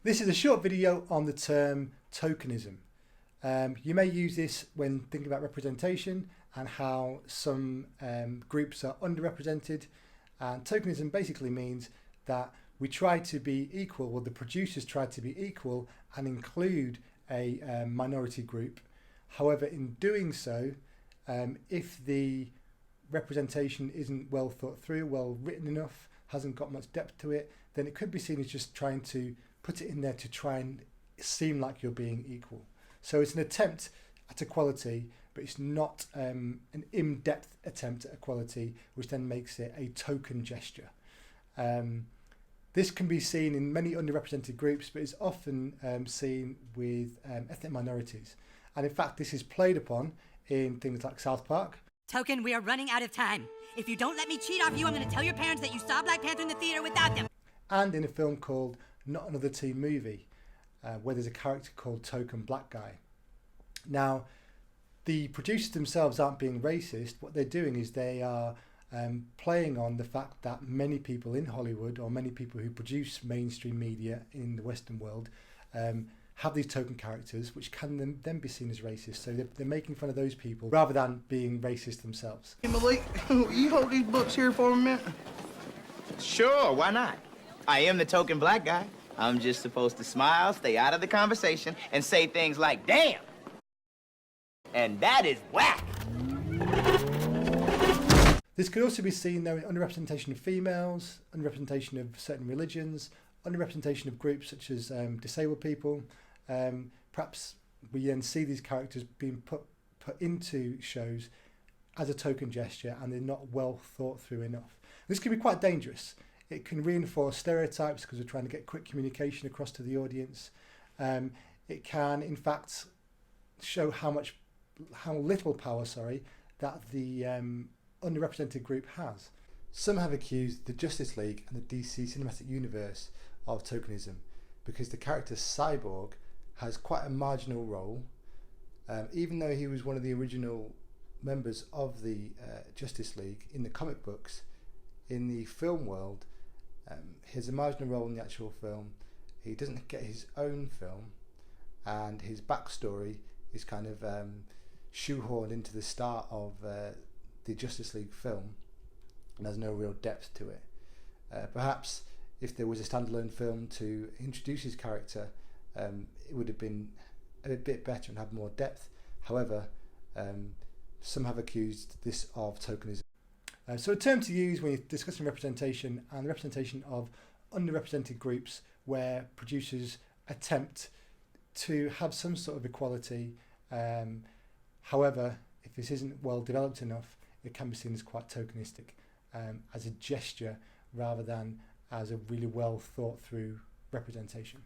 This is a short video on the term tokenism. You may use this when thinking about representation and how some groups are underrepresented. And tokenism basically means that we try to be equal, or the producers try to be equal and include a minority group. However, in doing so, if the representation isn't well thought through, well written enough, hasn't got much depth to it, then it could be seen as just trying to put it in there to try and seem like you're being equal. So it's an attempt at equality, but it's not an in-depth attempt at equality, which then makes it a token gesture. This can be seen in many underrepresented groups, but is often seen with ethnic minorities. And in fact, this is played upon in things like South Park. Token, we are running out of time. If you don't let me cheat off you, I'm going to tell your parents that you saw Black Panther in the theater without them. And in a film called Not Another Teen Movie, where there's a character called Token Black Guy. Now, the producers themselves aren't being racist. What they're doing is they are playing on the fact that many people in Hollywood, or many people who produce mainstream media in the Western world, have these token characters, which can then be seen as racist. So they're making fun of those people rather than being racist themselves. Hey Malik, you hold these books here for a minute? Sure, why not? I am the token black guy. I'm just supposed to smile, stay out of the conversation, and say things like, damn! And that is whack! This could also be seen though in underrepresentation of females, underrepresentation of certain religions, underrepresentation of groups such as disabled people. Perhaps we then see these characters being put into shows as a token gesture, and they're not well thought through enough. This can be quite dangerous. It can reinforce stereotypes because we're trying to get quick communication across to the audience. It can, in fact, show how little power, that the underrepresented group has. Some have accused the Justice League and the DC cinematic universe of tokenism because the character Cyborg has quite a marginal role. Even though he was one of the original members of the Justice League in the comic books, in the film world, he has a marginal role in the actual film. He doesn't get his own film, and his backstory is kind of shoehorned into the start of the Justice League film, and there's no real depth to it. Perhaps if there was a standalone film to introduce his character, it would have been a bit better and have more depth. However, some have accused this of tokenism. So a term to use when you're discussing representation, and the representation of underrepresented groups, where producers attempt to have some sort of equality. However, if this isn't well developed enough, it can be seen as quite tokenistic, as a gesture rather than as a really well thought through representation.